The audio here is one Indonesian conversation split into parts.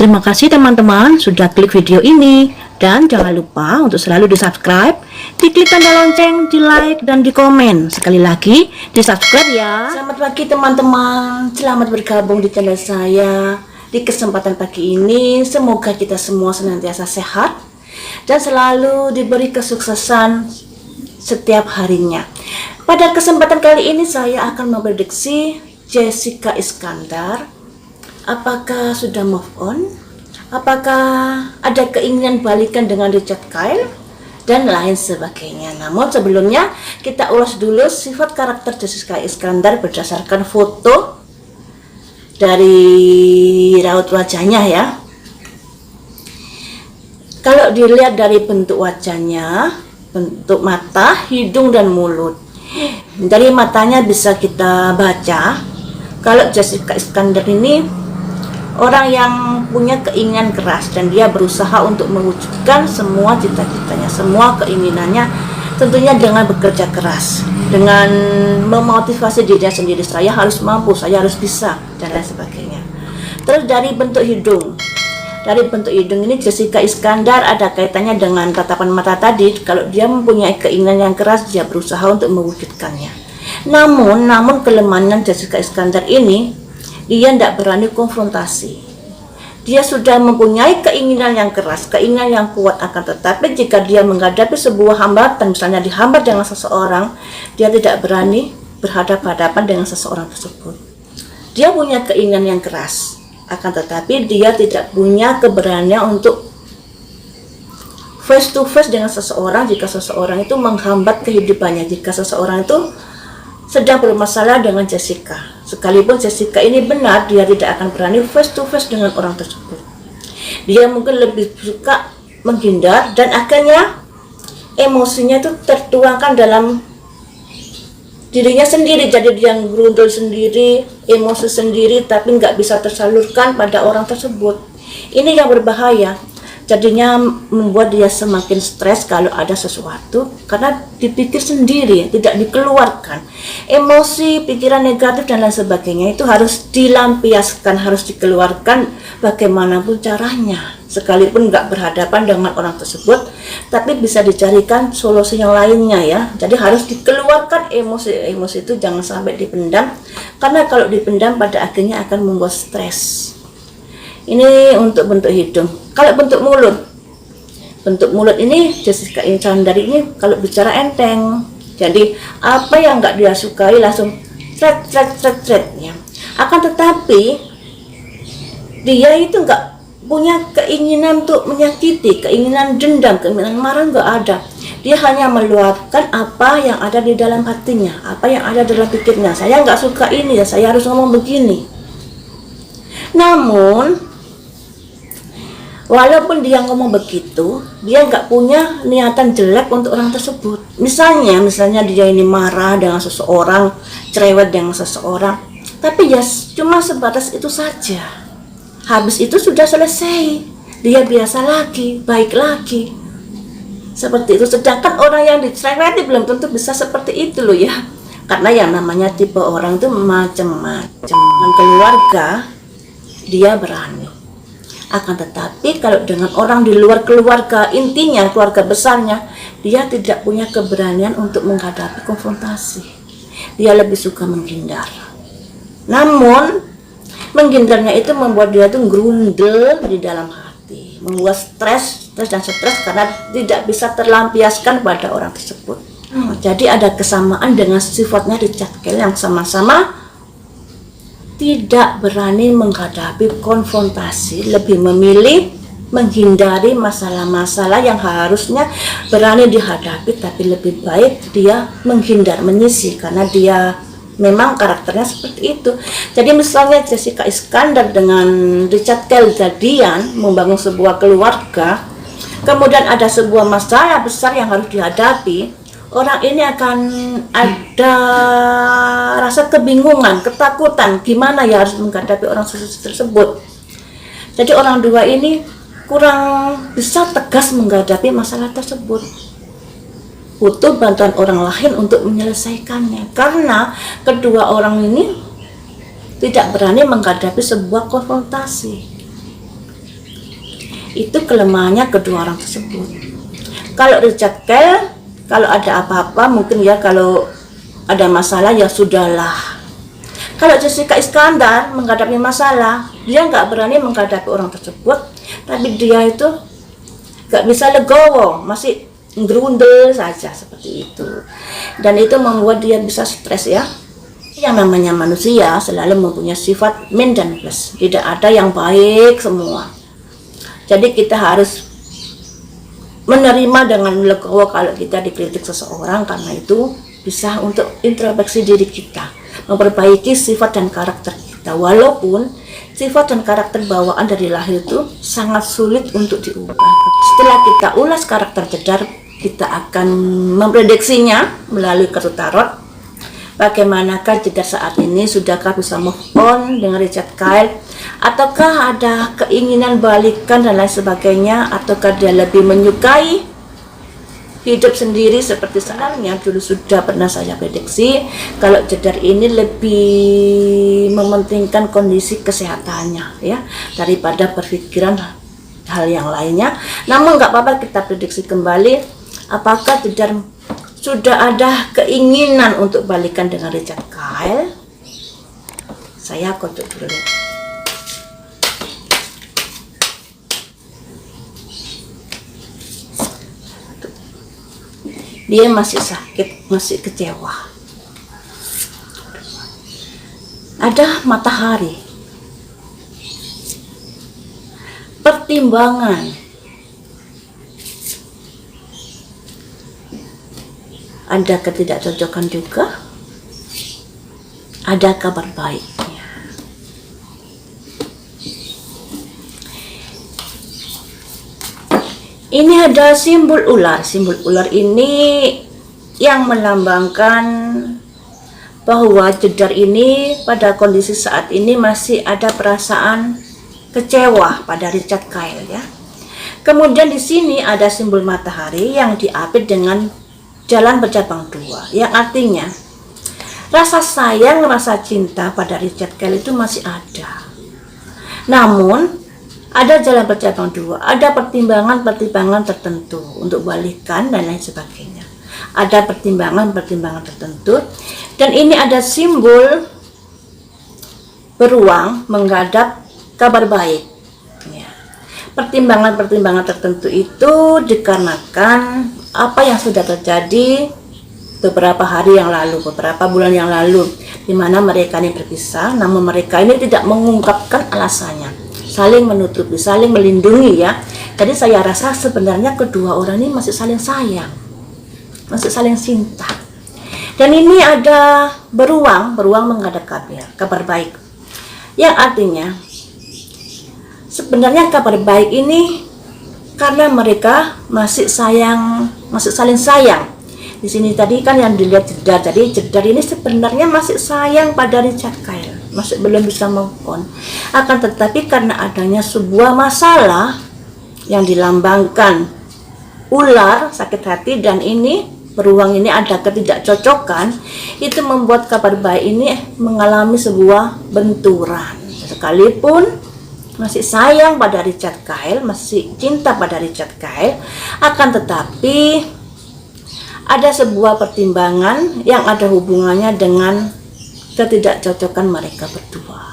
Terima kasih teman-teman sudah klik video ini, dan jangan lupa untuk selalu di subscribe, diklik tanda lonceng, di like, dan di komen. Sekali lagi di subscribe ya. Selamat pagi teman-teman, selamat bergabung di channel saya. Di kesempatan pagi ini semoga kita semua senantiasa sehat dan selalu diberi kesuksesan setiap harinya. Pada kesempatan kali ini saya akan memprediksi Jessica Iskandar. Apakah sudah move on? Apakah ada keinginan balikan dengan Richard Kyle? Dan lain sebagainya. Namun sebelumnya kita ulas dulu sifat karakter Jessica Iskandar berdasarkan foto dari raut wajahnya ya. Kalau dilihat dari bentuk wajahnya, bentuk mata, hidung, dan mulut. Dari matanya bisa kita baca kalau Jessica Iskandar ini orang yang punya keinginan keras dan dia berusaha untuk mewujudkan semua cita-citanya, semua keinginannya, tentunya dengan bekerja keras, dengan memotivasi dirinya sendiri, saya harus mampu, saya harus bisa, dan lain sebagainya. Terus dari bentuk hidung, ini Jessica Iskandar ada kaitannya dengan tatapan mata tadi. Kalau dia mempunyai keinginan yang keras, dia berusaha untuk mewujudkannya. Namun kelemahan Jessica Iskandar ini, dia tidak berani konfrontasi. Dia sudah mempunyai keinginan yang keras, keinginan yang kuat, akan tetapi jika dia menghadapi sebuah hambatan, misalnya dihambat dengan seseorang, dia tidak berani berhadapan-hadapan dengan seseorang tersebut. Dia punya keinginan yang keras, akan tetapi dia tidak punya keberanian untuk face to face dengan seseorang jika seseorang itu menghambat kehidupannya, jika seseorang itu sedang bermasalah dengan Jessica. Sekalipun Jessica ini benar, dia tidak akan berani face to face dengan orang tersebut. Dia mungkin lebih suka menghindar dan akhirnya emosinya itu tertuangkan dalam dirinya sendiri. Jadi dia gerundul sendiri, emosi sendiri, tapi nggak bisa tersalurkan pada orang tersebut. Ini yang berbahaya. Jadinya membuat dia semakin stres kalau ada sesuatu karena dipikir sendiri, tidak dikeluarkan. Emosi, pikiran negatif, dan lain sebagainya itu harus dilampiaskan, harus dikeluarkan bagaimanapun caranya. Sekalipun nggak berhadapan dengan orang tersebut, tapi bisa dicarikan solusi yang lainnya ya. Jadi harus dikeluarkan emosi itu, jangan sampai dipendam, karena kalau dipendam pada akhirnya akan membuat stres. Ini untuk bentuk hidung. Kalau bentuk mulut ini Jessica Iskandar ini kalau bicara enteng. Jadi apa yang nggak dia sukai langsung tret ya. Akan tetapi dia itu nggak punya keinginan untuk menyakiti, keinginan dendam, keinginan marah, nggak ada. Dia hanya meluapkan apa yang ada di dalam hatinya, apa yang ada dalam pikirnya. Saya nggak suka ini ya, saya harus ngomong begini. Namun walaupun dia ngomong begitu, dia nggak punya niatan jelek untuk orang tersebut. Misalnya dia ini marah dengan seseorang, cerewet dengan seseorang, tapi ya cuma sebatas itu saja. Habis itu sudah selesai, dia biasa lagi, baik lagi. Seperti itu. Sedangkan orang yang dicereweti belum tentu bisa seperti itu loh ya. Karena yang namanya tipe orang itu macam-macam. Dengan keluarga, dia berani. Akan tetapi kalau dengan orang di luar keluarga intinya, keluarga besarnya, dia tidak punya keberanian untuk menghadapi konfrontasi. Dia lebih suka menghindar. Namun menghindarnya itu membuat dia tuh gerundel di dalam hati, membuat stres karena tidak bisa terlampiaskan pada orang tersebut. Jadi ada kesamaan dengan sifatnya Richard Kyle yang sama-sama tidak berani menghadapi konfrontasi, lebih memilih menghindari masalah-masalah yang harusnya berani dihadapi, tapi lebih baik dia menghindar, menyisih, karena dia memang karakternya seperti itu. Jadi misalnya Jessica Iskandar dengan Richard Kyle jadian, membangun sebuah keluarga, kemudian ada sebuah masalah besar yang harus dihadapi, orang ini akan ada rasa kebingungan, ketakutan, gimana ya harus menghadapi orang tersebut. Jadi orang dua ini kurang bisa tegas menghadapi masalah tersebut. Butuh bantuan orang lain untuk menyelesaikannya, karena kedua orang ini tidak berani menghadapi sebuah konfrontasi. Itu kelemahannya kedua orang tersebut. Kalau Richard Kyle, kalau ada apa-apa mungkin ya, kalau ada masalah ya sudahlah. Kalau Jessica Iskandar menghadapi masalah, dia nggak berani menghadapi orang tersebut, tapi dia itu nggak bisa legowo, masih ngerundel saja seperti itu. Dan itu membuat dia bisa stres ya. Yang namanya manusia selalu mempunyai sifat min dan plus, tidak ada yang baik semua. Jadi kita harus menerima dengan legowo kalau kita dikritik seseorang, karena itu bisa untuk introspeksi diri kita, memperbaiki sifat dan karakter kita. Walaupun sifat dan karakter bawaan dari lahir itu sangat sulit untuk diubah. Setelah kita ulas karakter Jedar, kita akan memprediksinya melalui kartu tarot. Bagaimanakah Jedar saat ini? Sudahkah bisa move on dengan Richard Kyle? Ataukah ada keinginan balikan dan lain sebagainya? Ataukah dia lebih menyukai hidup sendiri seperti sebenarnya dulu sudah pernah saya prediksi kalau Jedar ini lebih mementingkan kondisi kesehatannya ya daripada berpikiran hal yang lainnya. Namun nggak apa-apa, kita prediksi kembali apakah Jedar sudah ada keinginan untuk balikan dengan Richard Kyle. Saya kocok dulu. Dia masih sakit, masih kecewa. Ada matahari, pertimbangan, ada ketidakcocokan juga, ada kabar baiknya. Ini ada simbol ular. Simbol ular ini yang melambangkan bahwa Jedar ini pada kondisi saat ini masih ada perasaan kecewa pada Richard Kyle ya. Kemudian di sini ada simbol matahari yang diapit dengan jalan bercabang dua, yang artinya rasa sayang, rasa cinta pada Richard Kyle itu masih ada. Namun ada jalan bercabang dua, ada pertimbangan-pertimbangan tertentu untuk balikan dan lain sebagainya. Ada pertimbangan-pertimbangan tertentu, dan ini ada simbol beruang menghadap kabar baik. Ya. Pertimbangan-pertimbangan tertentu itu dikarenakan apa yang sudah terjadi beberapa hari yang lalu, beberapa bulan yang lalu, di mana mereka ini berpisah, namun mereka ini tidak mengungkapkan alasannya. Saling menutupi, saling melindungi ya. Jadi saya rasa sebenarnya kedua orang ini masih saling sayang, masih saling cinta. Dan ini ada beruang menghadap kabar baik, yang artinya sebenarnya kabar baik ini karena mereka masih sayang, masih saling sayang. Di sini tadi kan yang dilihat Jedar, jadi Jedar ini sebenarnya masih sayang pada Richard Kyle, masih belum bisa move on. Akan tetapi karena adanya sebuah masalah yang dilambangkan ular, sakit hati, dan ini beruang ini ada ketidakcocokan, itu membuat kabar baik ini mengalami sebuah benturan. Sekalipun masih sayang pada Richard Kyle, masih cinta pada Richard Kyle, akan tetapi ada sebuah pertimbangan yang ada hubungannya dengan ketidakcocokan mereka berdua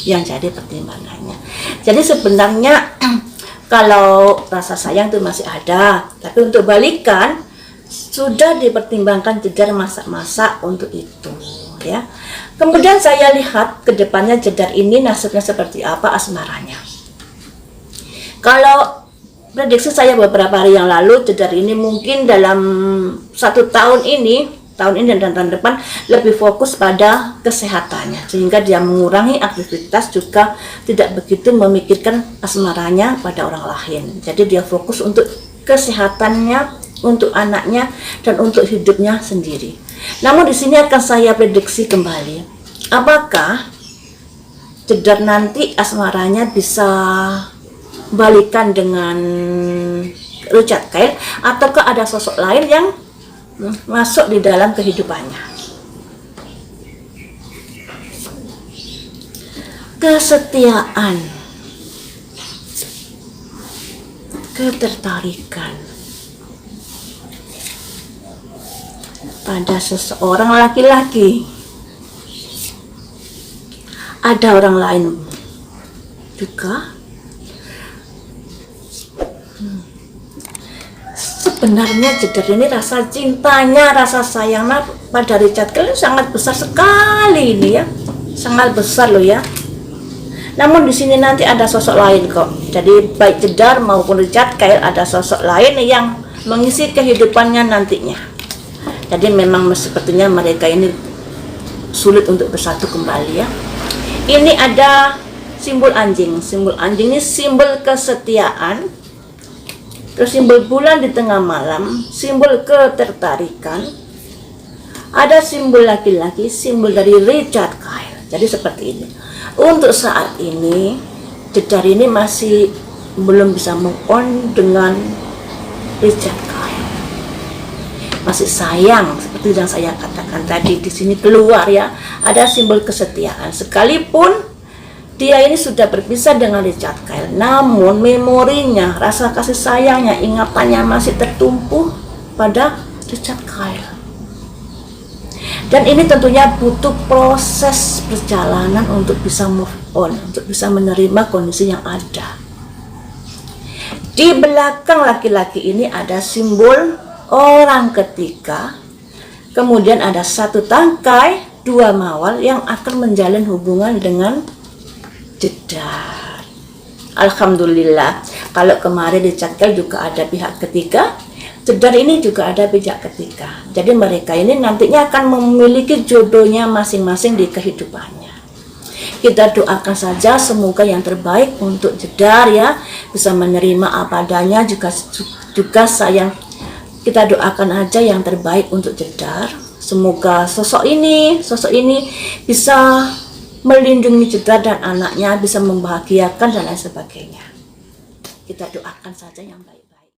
yang jadi pertimbangannya. Jadi sebenarnya kalau rasa sayang itu masih ada, tapi untuk balikan sudah dipertimbangkan Jedar masa-masa untuk itu ya. Kemudian saya lihat ke depannya Jedar ini nasibnya seperti apa asmaranya. Kalau prediksi saya beberapa hari yang lalu, Jedar ini mungkin dalam 1 tahun ini dan tahun depan lebih fokus pada kesehatannya, sehingga dia mengurangi aktivitas, juga tidak begitu memikirkan asmaranya pada orang lain. Jadi dia fokus untuk kesehatannya, untuk anaknya, dan untuk hidupnya sendiri. Namun di sini akan saya prediksi kembali, apakah Jedar nanti asmaranya bisa balikan dengan Richard Kyle, ataukah ada sosok lain yang masuk di dalam kehidupannya. Kesetiaan. ketertarikan pada seseorang laki-laki. Ada orang lain juga. Sebenarnya Jedar ini rasa cintanya, rasa sayangnya pada Richard Kyle sangat besar sekali ini ya, sangat besar loh ya. Namun di sini nanti ada sosok lain kok. Jadi baik Jedar maupun Richard Kyle ada sosok lain yang mengisi kehidupannya nantinya. Jadi memang sepertinya mereka ini sulit untuk bersatu kembali ya. Ini ada simbol anjing. Simbol anjing ini simbol kesetiaan. Terus simbol bulan di tengah malam, simbol ketertarikan. Ada simbol laki-laki, simbol dari Richard Kyle. Jadi seperti ini. Untuk saat ini, Jedar ini masih belum bisa move on dengan Richard Kyle. Masih sayang, seperti yang saya katakan tadi. Di sini keluar ya, ada simbol kesetiaan. Sekalipun dia ini sudah berpisah dengan Richard Kyle, namun memorinya, rasa kasih sayangnya, ingatannya masih tertumpu pada Richard Kyle. Dan ini tentunya butuh proses perjalanan untuk bisa move on, untuk bisa menerima kondisi yang ada. Di belakang laki-laki ini ada simbol orang ketiga, kemudian ada satu tangkai, dua mawar yang akan menjalin hubungan dengan Jedar. Alhamdulillah, kalau kemarin di Cakil juga ada pihak ketiga, Jedar ini juga ada pihak ketiga. Jadi mereka ini nantinya akan memiliki jodohnya masing-masing di kehidupannya. Kita doakan saja semoga yang terbaik untuk Jedar ya, bisa menerima apa adanya, juga sayang. Kita doakan aja yang terbaik untuk Jedar. Semoga sosok ini bisa melindungi Jedar dan anaknya, bisa membahagiakan dan lain sebagainya. Kita doakan saja yang baik.